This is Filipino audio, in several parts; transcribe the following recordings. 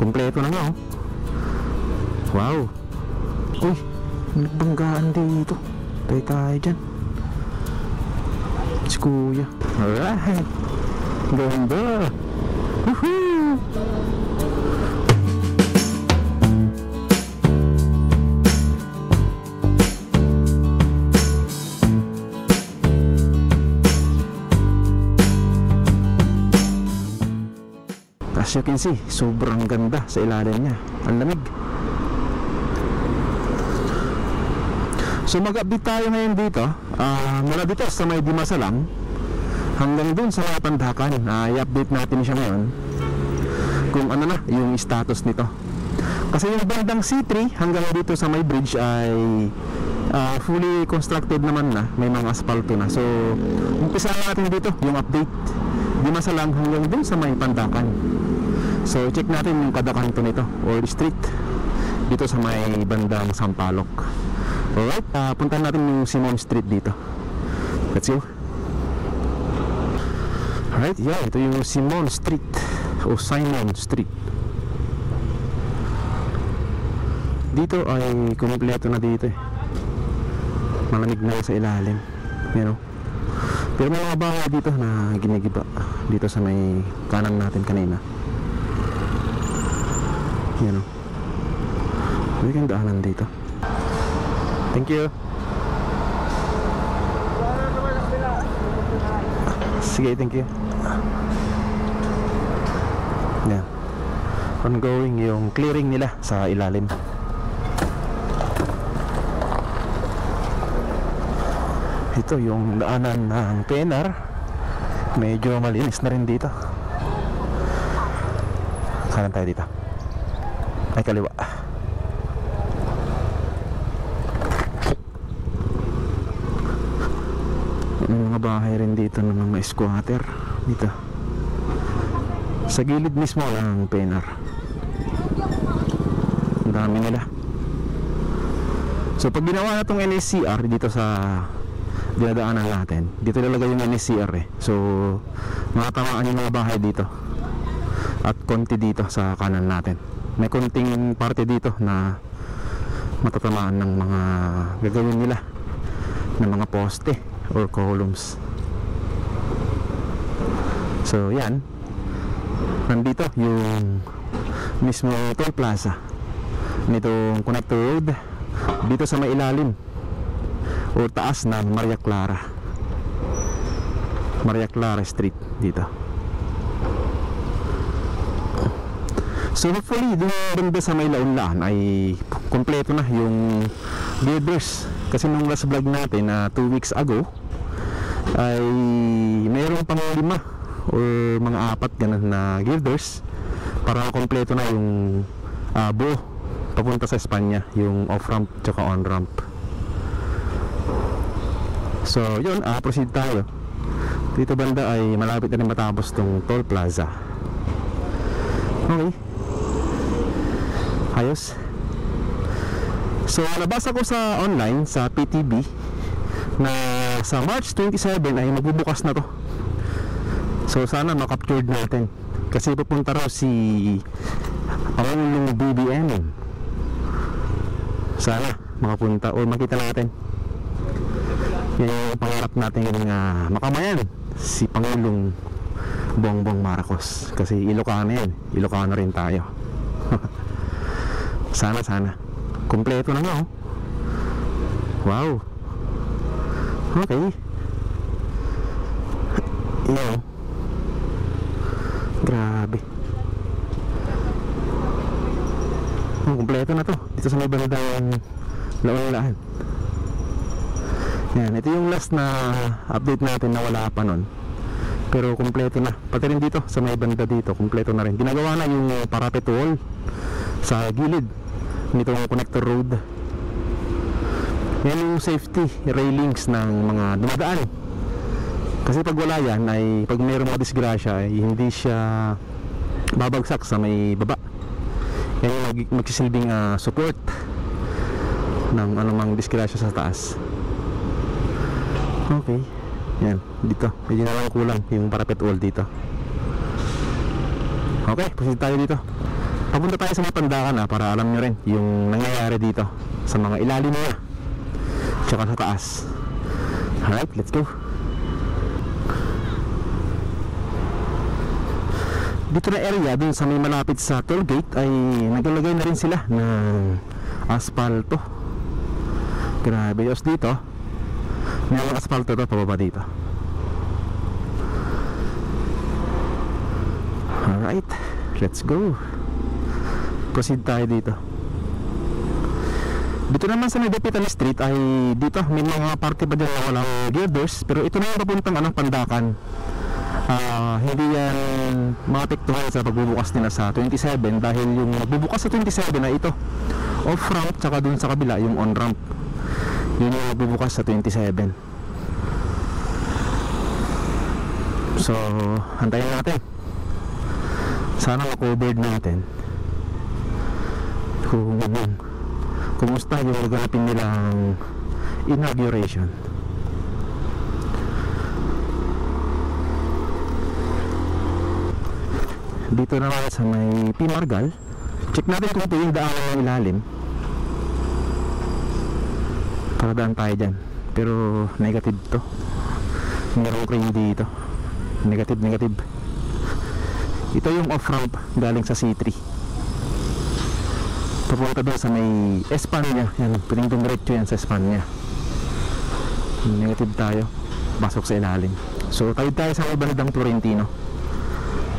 Kompleto na nga oh. Wow. Uy, nagbanggaan dito. Tayo tayo dyan. Si kuya. Alright. Ganda. Woohoo. As you can see, sobrang ganda sa ilalim niya. Ang lamig. So mag-update tayo ngayon dito, mula dito sa may Dimasalang hanggang dun sa Pandakan. I-update natin siya ngayon kung ano na yung status nito. Kasi yung bandang C3 hanggang dito sa may bridge ay fully constructed naman na, may mga asfalto na. So umpisa natin dito yung update Dimasalang hanggang dun sa may Pandakan. So check natin yung kada kanto nito or street dito sa may bandang Sampaloc. Alright, puntahan natin yung Simon Street dito. Let's go. Alright, yeah, ito yung Simon Street o Simon Street. Dito ay kumpleto na dito eh. Malamig na sa ilalim, you know. Pero may mga bahay dito na ginigiba dito sa may kanan natin kanina. You know, may kang daanan dito. Thank you. Sige, thank you. Yan. Ongoing yung clearing nila sa ilalim. Ito yung daanan ng PNR. Medyo malinis na rin dito. Kanan tayo dito. Ay, kaliwa. May mga bahay rin dito ng mga squatter dito sa gilid mismo ng PNR. Ang dami nila. So pag ginawa na itong NSCR dito sa dinadaanan natin, dito lalagay yung NSCR eh. So makatamaan yung mga bahay dito at konti dito sa kanan natin. May konting parte dito na matatamaan ng mga gagawin nila ng mga poste or columns. So yan, nandito yung mismo toll plaza nitong connector road dito sa may ilalim o taas ng Maria Clara Street dito. So hopefully doon sa may Launlaan ay kompleto na yung girders. Kasi nung last vlog natin 2 weeks ago ay mayroon pang 5 or mga 4 ganun na girders para kompleto na yung buo papunta sa Espanya, yung off-ramp tsaka on-ramp. So yun, proceed tayo. Dito banda ay malapit na rin matapos tong toll plaza. Okay, ayos. So nabasa ko sa online sa PTB na sa March 27 ay magbubukas na to. So sana makaptured natin kasi pupunta raw si Pangulong BBM. Sana makapunta o makita natin. Yan yung pangarap natin yung makamayan si Pangulong Bongbong Marcos. Kasi Ilocano yan, Ilocano rin tayo. Sana kompleto na nga oh. Wow. Okay. Yan. Grabe. Kompleto na to dito sa may bandang Launlaan. Yan, ito yung last na update natin na wala pa nun. Pero kompleto na. Pati rin dito sa may banda dito, kompleto na rin. Ginagawa na yung parapet wall sa gilid nitong connector road. Yan yung safety railings ng mga dumadaan. Kasi pag wala yan ay pag mayroong mga disgrasya ay hindi siya babagsak sa may baba. Yan yung magsisilbing support ng anumang disgrasya sa taas. Okay. Yan, dito medyo na lang kulang yung parapet wall dito. Okay, proceed tayo dito. Papunta tayo sa Mapandakan para alam nyo rin yung nangyayari dito sa mga ilalim niya tsaka sa taas. Alright, let's go. Dito na area, dun sa may malapit sa toll gate, ay naglalagay na rin sila ng asfalto. Grabe, yos dito may mga asfalto to pababa dito. Alright, let's go. Proceed tayo dito. Dito naman sa Nadapitan Street ay dito may mga parte pa dyan na walang girders, pero ito na yung papuntang Pandakan. Hindi yan maapektuhan sa pagbubukas nila sa 27 dahil yung magbubukas sa 27 na ito off ramp, tsaka dun sa kabila yung on ramp, yun yung magbubukas sa 27. So hantayin natin, sana ma-covered natin kung kumusta yung gaganapin nilang inauguration. Dito naman sa may Pimargal, check natin kung ito yung daanan ng ilalim. Paradaan tayo dyan, pero negative to. Merong crane dito, negative. Ito yung off ramp galing sa C3 papunta doon sa may Espanya. Yan, pwedeng dumiretso yan sa Espanya. Negative tayo, pasok sa ilalim. So tayo sa bandang Florentino.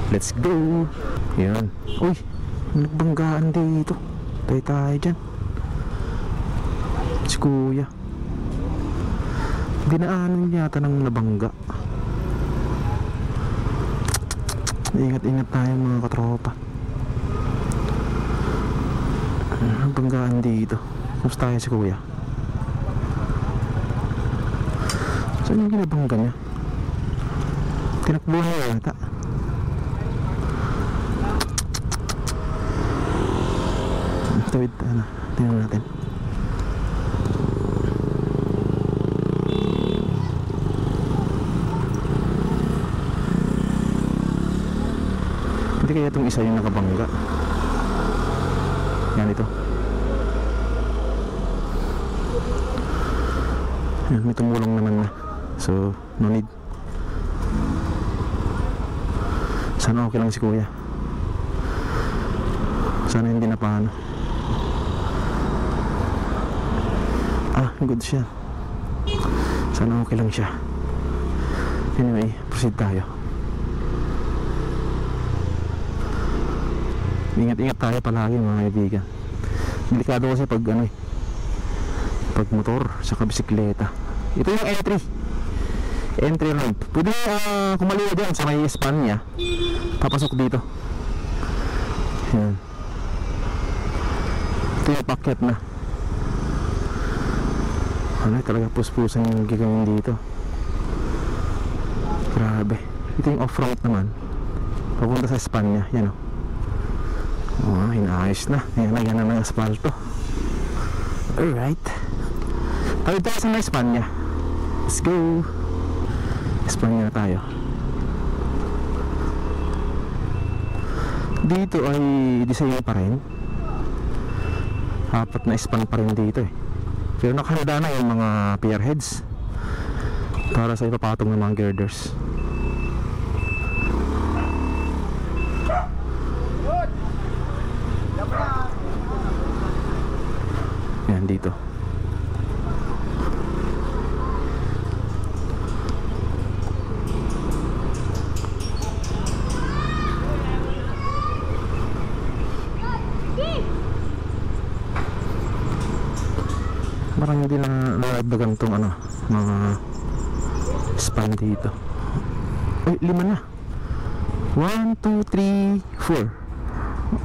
Let's go. Yan. Uy, nagbanggaan dito. Tayo dyan. Si kuya, dinaanan yata ng nabangga. Ingat tayo mga katropa. Nagbanggaan dito. Kumusta tayo si kuya? Saan yung ginabangga niya? Tinakbuhan niya yata. Tawid, tingnan natin. Hindi kaya itong isa yung nakabangga. Yan ito. Yan, may tumulong naman na. So, no need. Sana okay lang si kuya. Sana hindi na paano. Good siya. Sana okay lang siya. Anyway, proceed tayo. Ingat tayo palagi mga kaibigan. Delikado kasi pag pag motor saka bisikleta. Ito yung entry ramp. Pwede kumaliwa dyan sa may Espanya, papasok dito. Yan. Ito yung packet na. Talaga puspusan yung gagawin dito. Grabe. Ito yung off-road naman, papunta sa Espanya. Yan o. Inaayos na. Yan na ng asfalto. Alright, tawid tayo sa may Espanya. Let's go. Espanya na tayo. Dito ay design pa rin. Apat na span pa rin dito Pero nakahanda na yung mga pier heads para sa ipapatong ng mga girders. Yan dito. Parang hindi na nalagdagan tong mga span dito. Ay, 5 na. 1, 2, 3, 4.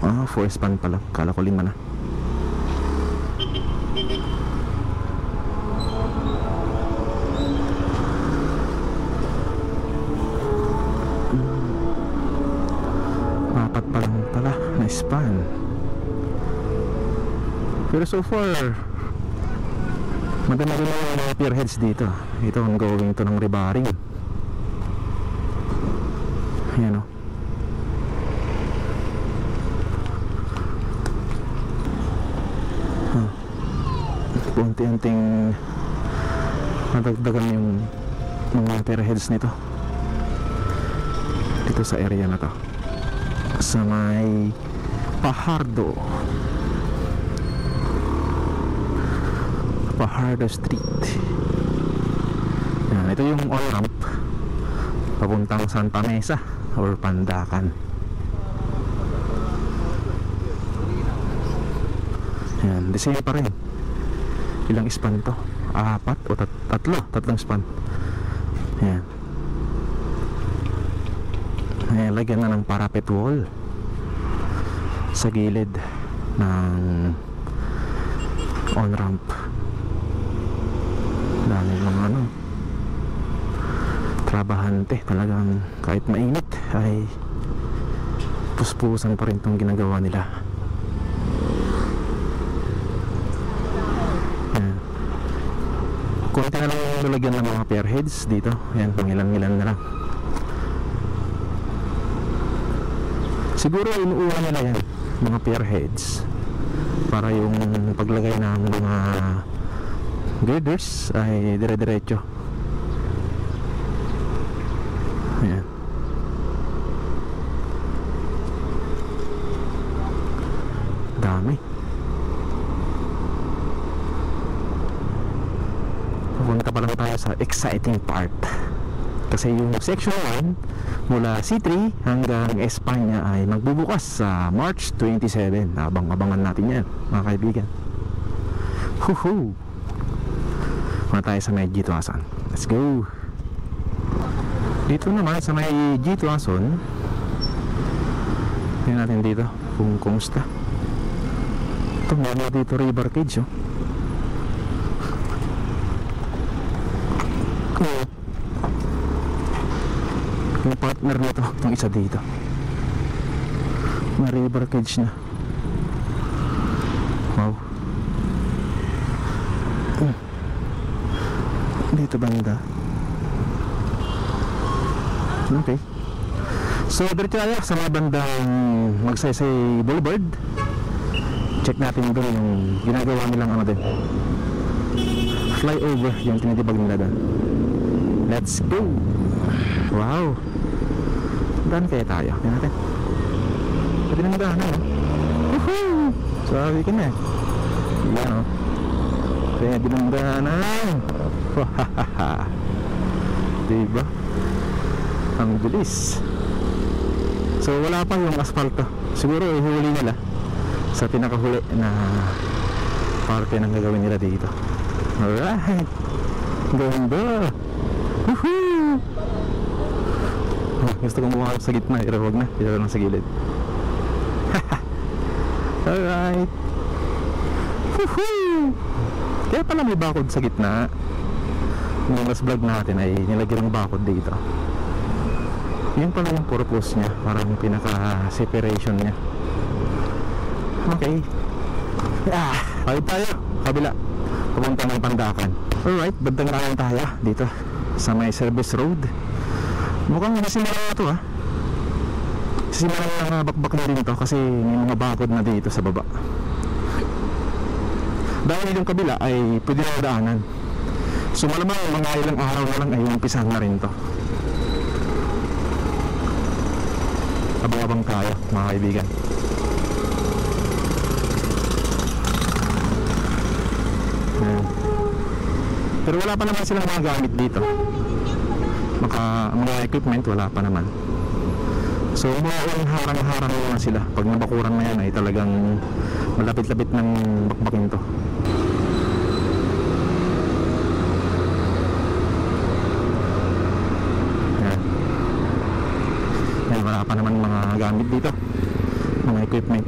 4 span pala. Kala ko 5 na. Apat pa lang pala na span. Pero so far maganda rin yung mga pier heads dito. Ito ang going to ng rebarring. Ayan unti-unting nadagdagan yung mga spearheads nito dito sa area na to, sa may Fajardo Street. Yan, ito yung on-ramp papuntang Santa Mesa or Pandacan. Yan, the same pa rin. Ilang span to? 4 o tatlong span. Yan. Ayan, lagyan na ng parapet wall sa gilid ng on-ramp. Dami mga trabahante, talagang kahit mainit ay puspusan pa rin itong ginagawa nila. Ayan. Kunti na lang yung lalagyan ng mga spearheads dito. Ayan, pangilan-ilan na lang. Siguro inuulan nila yan, mga spearheads, para yung paglagay ng mga girders ay dire-diretso. Ayan. Dami. Pupunta pa lang tayo sa exciting part, kasi yung section 1 mula C3 hanggang Espanya ay magbubukas sa March 27. Abang-abangan natin yan, mga kaibigan. Huhu! Muna tayo sa may G-Tuason. Let's go! Dito naman sa may G-Tuason, tingnan natin dito kung kumusta. Ito, meron dito river cage, oh. Yung partner nito, itong isa dito, may river cage na. Wow. Dito banda. Okay, so diretso tayo sa mga bandang Magsaysay Boulevard. Check natin doon yung ginagawa nilang din, flyover, yung tinitibag nila doon. Let's go. Wow, daan kaya tayo? Tingnan natin. Pwede na magdaan, woohoo! Sabi ka na. Yan, o. Pwede na magdaan. Wahahaha. Diba? Ang bilis. So wala pa yung asfalto. Siguro ihuli nila sa pinakahuli na parte ng gagawin nila dito. Alright, ganda. Woohoo! Gusto kong bumakap sa gitna, pero wag na, dito lang sa gilid. Alright. Woohoo! Kaya pala may bakod sa gitna. Yung last vlog natin ay nilagyan ng bakod dito. Yun pala yung purpose niya, parang pinaka-separation niya. Okay. Balik tayo, kabila, papunta ng Pandacan. Alright, bandang rayan tayo dito sa may service road. Mukhang nasimula na ito, Simula na bakbak na rin to kasi may mga bakod na dito sa baba. Dahil yung kabila ay pwede na daanan. So malamang mga ilang araw na lang ay umpisahan na rin to. Abang-abang tayo, mga kaibigan. Pero wala pa naman silang mga gamit dito. Mga equipment wala pa naman. So mga harang-harang na sila. Pag nabakuran na yan ay talagang malapit-lapit ng bakbakin to. Yan, wala pa naman mga gamit dito, mga equipment.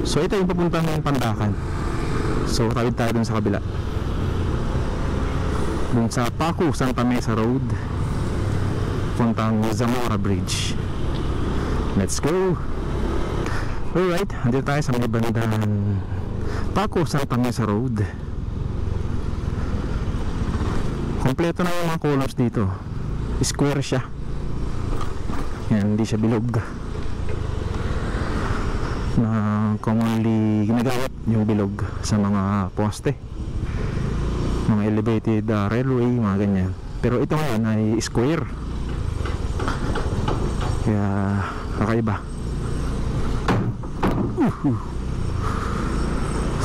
So ito yung papunta ng Pandacan. So tawid tayo dun sa kabila, dun sa Paco Santa Mesa Road, puntang Zamora Bridge. Let's go. Alright, andito tayo sa may bandang Paco Santa Mesa Road. Kompleto na yung mga colors dito. Square siya. Yan, hindi siya bilog. commonly ginagamit yung bilog sa mga poste, mga elevated railway, mga ganyan. Pero ito ngayon ay square, kaya kakaiba.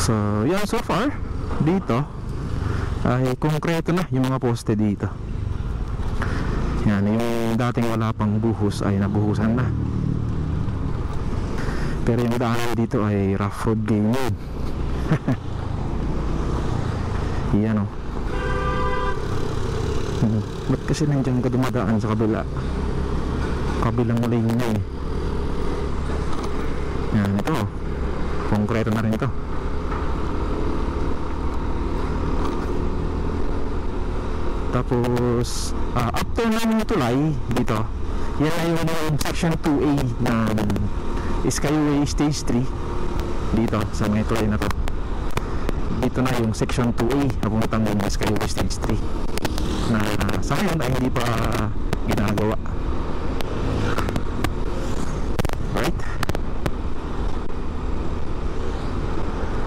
So yan, so far dito ay konkreto na yung mga poste dito. Yan, yung dating wala pang buhos ay nabuhusan na. Pero yung daanan dito ay rough road ganyan. Yan o. Ba't kasi nandiyan ka dumadaan sa kabilang lane niya eh. Yan, ito konkreto na rin ito. Tapos after ng tulay dito, yan ay yung section 2A ng Skyway Stage 3 dito sa may tulay na to. Dito na yung section 2A papuntang Skyway Stage 3 na sa ngayon ay hindi pa ginagawa. Right?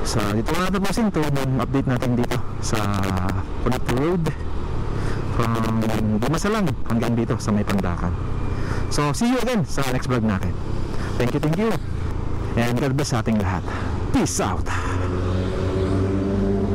So dito na natin masin to yung update natin dito sa Connector Road from Dimasalang hanggang dito sa may Pandakan. So see you again sa next vlog natin. Thank you, and God bless sa ating lahat. Peace out.